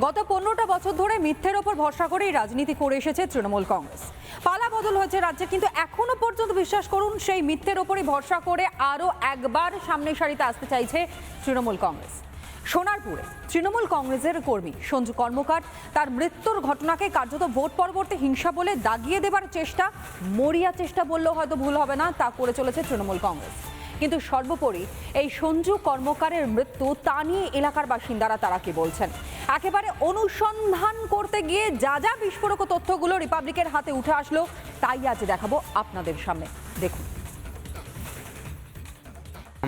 গত 15টা বছর ধরে মিথ্যের ওপর ভরসা করেই রাজনীতি করে এসেছে তৃণমূল কংগ্রেস। পালা বদল হয়েছে রাজ্যে, কিন্তু এখনো পর্যন্ত বিশ্বাস করুন সেই মিথ্যের ওপরই ভরসা করে আরও একবার সামনের সারিতে আসতে চাইছে তৃণমূল কংগ্রেস। সোনারপুরে তৃণমূল কংগ্রেসের কর্মী সঞ্জু কর্মকার তার মৃত্যুর ঘটনাকে কার্যত ভোট পরবর্তী হিংসা বলে দাগিয়ে দেবার চেষ্টা, মরিয়া চেষ্টা বললেও হয়তো ভুল হবে না, তা করে চলেছে তৃণমূল কংগ্রেস। কিন্তু সর্বোপরি এই সঞ্জু কর্মকারের মৃত্যু তা নিয়ে এলাকার বাসিন্দারা তারা কি বলছেন, একেবারে অনুসন্ধান করতে গিয়ে যা যা বিস্ফোরক তথ্যগুলো রিপাবলিকের হাতে উঠে আসলো তাই আজ দেখাবো আপনাদের সামনে। দেখুন।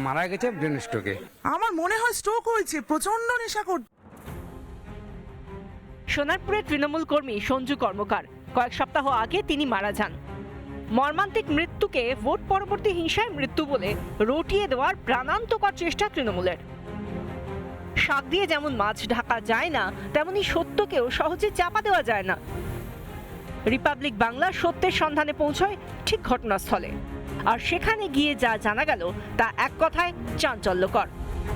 মারা গেছে ব্রেন স্ট্রোকে। আমার মনে হয় স্ট্রোক হয়েছে, প্রচন্ড নেশা করছে। সোনারপুরের তৃণমূল কর্মী সঞ্জু কর্মকার কয়েক সপ্তাহ আগে তিনি মারা যান। মর্মান্তিক মৃত্যুকে ভোট পরবর্তী হিংসায় মৃত্যু বলে রটিয়ে দেওয়ার প্রাণান্তকর চেষ্টা তৃণমূলের। শাক দিয়ে যেমন মাছ ঢাকা যায় না, তেমনি সত্যকেও সহজে চাপা দেওয়া যায় না। রিপাবলিক বাংলা সত্যের সন্ধানে পৌঁছয় ঠিক ঘটনাস্থলে, আর সেখানে গিয়ে যা জানা গেল তা এক কথায় চাঞ্চল্যকর।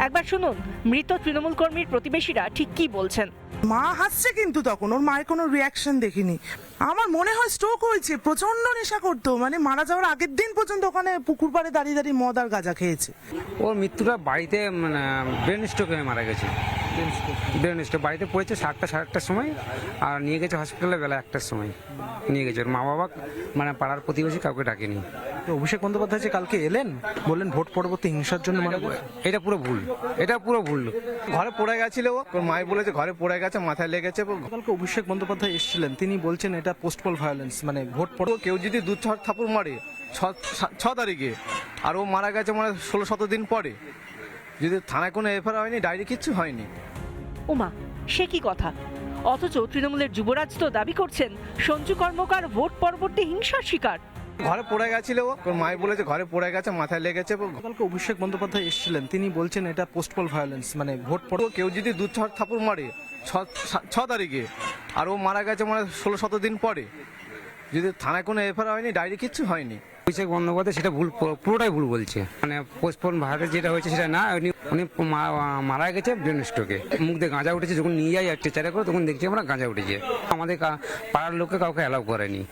একবার শুনুন মৃত তৃণমূল কর্মীর প্রতিবেশীরা ঠিক কি বলছেন। মা হাসছে, কিন্তু তখন ওর মায়ের কোনো রিয়াকশন দেখিনি। আমার মনে হয় স্ট্রোক হয়েছে, প্রচন্ড নেশা করতো, মানে মারা যাওয়ার আগের দিন পর্যন্ত ওখানে পুকুর পাড়ে দাঁড়িয়ে দাঁড়িয়ে মদ আর গাঁজা খেয়েছে। ওর মৃত্যুটা বাড়িতে ব্রেন স্ট্রোক হয়ে মারা গেছে। ব্রেন স্ট্রোক বাড়িতে পড়েছে 7টা সাড়ে 8টার সময়, আর নিয়ে গেছে হসপিটালে বেলা 1টার সময় নিয়ে গেছে। ওর মা বাবা পাড়ার প্রতিবেশী কাউকে ডাকেনি। তো অভিষেক বন্দ্যোপাধ্যায় যে কালকে এলেন, বললেন ভোট পরবর্তী হিংসার জন্য মারা গেছে। এটা পুরো ভুল, এটা পুরো ভুল। ঘরে পড়ে গেছিল, ওর মাই বলেছে ঘরে পড়ে গেছে, মাথায় লেগেছে। কালকে অভিষেক বন্দ্যোপাধ্যায় এসেছিলেন, তিনি বলছেন এটা পোস্টপল ভায়োলেন্স, মানে ভোট পর কেউ যদি 2-4 থাপুর মারে 6 তারিখে, আর ও মারা গেছে মানে 16-17 দিন পরে, যদি থানায় কোনো এফআইআর হয়নি, ডায়েরি কিচ্ছু হয়নি। ওমা, সে কি কথা! অথচ তৃণমূলের যুবরাজ তো দাবি করছেন সঞ্জু কর্মকার ভোট পরবর্তী হিংসার শিকার। ঘরে পড়ে গেছিল, ওর মাই বলেছে ঘরে পড়ে গেছে, মাথায় লেগেছে। কালকে অভিষেক বন্দ্যোপাধ্যায় এসেছিলেন, তিনি বলছেন এটা পোস্টপল ভায়োলেন্স, মানে ভোট পর কেউ যদি 2-4 থাপুর মারে 6 তারিখে, আর ও মারা গেছে মানে 16-17 দিন পরে, যদি থানায় কোনো এফআইআর হয়নি, ডায়েরি কিচ্ছু হয়নি। অভিষেক বন্দ্যোপাধ্যায় সেটা ভুল, পুরোটাই ভুল বলছে। পোস্টপোন ভারতে যেটা হয়েছে সেটা না, উনি মারা গেছে ব্রেন স্ট্রোকে। মুখ দিয়ে গাঁজা উঠেছে, যখন নিয়ে যাই চেচারে করে তখন দেখছি আমরা গাঁজা উঠেছে। আমাদের পাড়ার লোককে কাউকে অ্যালাউ করেনি,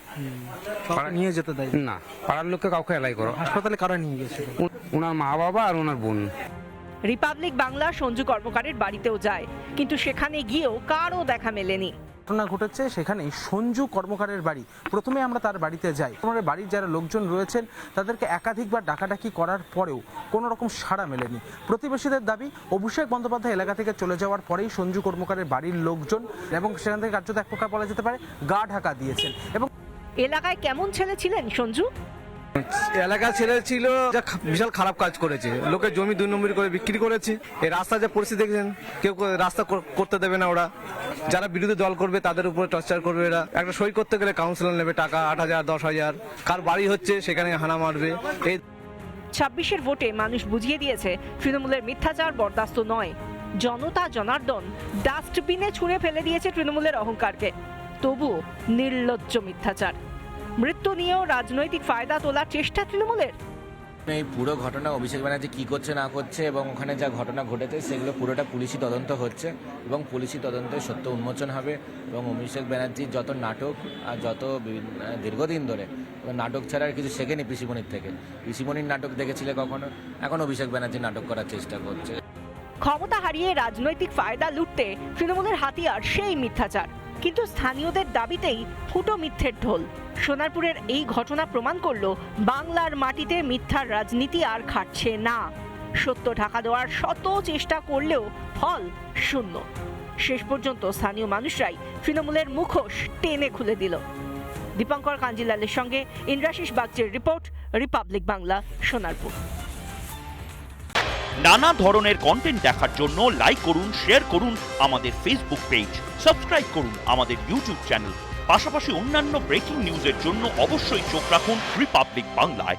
নিয়ে যেতে দেয় না, পাড়ার লোককে কাউকে অ্যালাউ করো। হাসপাতালে কারা নিয়ে গেছে? ওনার মা বাবা আর ওনার বোন। রিপাবলিক বাংলা সঞ্জু কর্মকারের বাড়িতেও যায়, কিন্তু সেখানে গিয়েও কারও দেখা মেলেনি। ঘটনা ঘটেছে সেখানেই সঞ্জু কর্মকারের বাড়ি। প্রথমে আমরা তার বাড়িতে যাই। আমাদের বাড়ির যারা লোকজন রয়েছেন তাদেরকে একাধিকবার ডাকাডাকি করার পরেও কোনো রকম সাড়া মেলেনি। প্রতিবেশীদের দাবি, অভিষেক বন্দ্যোপাধ্যায় এলাকা থেকে চলে যাওয়ার পরেই সঞ্জু কর্মকারের বাড়ির লোকজন এবং সেখান থেকে কার্যত এক প্রকার বলা যেতে পারে গা ঢাকা দিয়েছেন। এবং এলাকায় কেমন ছেলে ছিলেন সঞ্জু? এলাকার ছেলে ছিল যা বিশাল খারাপ কাজ করেছে, লোকের জমি 2 নম্বরি করে বিক্রি করেছে। এই রাস্তা যা পরিস্থিতি দেখছেন, কেউ রাস্তা করতে দেবে না ওরা। যারা বিরোধী দল করবে তাদের উপরে টর্চার করবে এরা। একটা সই করতে গেলে কাউন্সিলর নেবে টাকা 8,000 10,000, কার বাড়ি হচ্ছে সেখানে হানা মারবে। এই 26-এর ভোটে মানুষ বুঝিয়ে দিয়েছে তৃণমূলের মিথ্যাচার বরদাস্ত নয়। জনতা জনার্দন ডাস্টবিনে ছুঁড়ে ফেলে দিয়েছে তৃণমূলের অহংকারকে। তবুও নির্লজ্জ মিথ্যাচার। মৃত্যু নিয়েও রাজনৈতিক ফায়দা তোলার চেষ্টা তৃণমূলের। এই পুরো ঘটনা অভিষেক ব্যানার্জি কি করছে না করছে এবং ওখানে যা ঘটনা ঘটেছে সেগুলো পুরোটা পুলিশি তদন্ত হচ্ছে, এবং পুলিশি তদন্তে সত্য উন্মোচন হবে। এবং অভিষেক ব্যানার্জির যত নাটক আর যত দীর্ঘদিন ধরে নাটক ছাড়া আর কিছু শেখেনি পিসিমণির থেকে। পিসিমণির নাটক দেখেছিলে কখনো? এখন অভিষেক ব্যানার্জি নাটক করার চেষ্টা করছে। ক্ষমতা হারিয়ে রাজনৈতিক ফায়দা লুটতে তৃণমূলের হাতিয়ার সেই মিথ্যাচার, কিন্তু স্থানীয়দের দাবিতেই ফুটো মিথ্যের ঢোল। সোনারপুরের এই ঘটনা প্রমাণ করলো বাংলার মাটিতে মিথ্যার রাজনীতি আর খাটছে না। সত্য ঢাকা দেওয়ার শত চেষ্টা করলেও ফল শূন্য। শেষ পর্যন্ত স্থানীয় মানুষরাই তৃণমূলের মুখোশ টেনে খুলে দিল। দীপঙ্কর কাঞ্জিলালের সঙ্গে ইন্দ্রাশিস বাগচির রিপোর্ট, রিপাবলিক বাংলা, সোনারপুর। নানা ধরনের কন্টেন্ট দেখার জন্য লাইক করুন, শেয়ার করুন আমাদের ফেসবুক পেজ, সাবস্ক্রাইব করুন আমাদের ইউটিউব চ্যানেল। পাশাপাশি অন্যান্য ব্রেকিং নিউজের জন্য অবশ্যই চোখ রাখুন রিপাবলিক বাংলায়।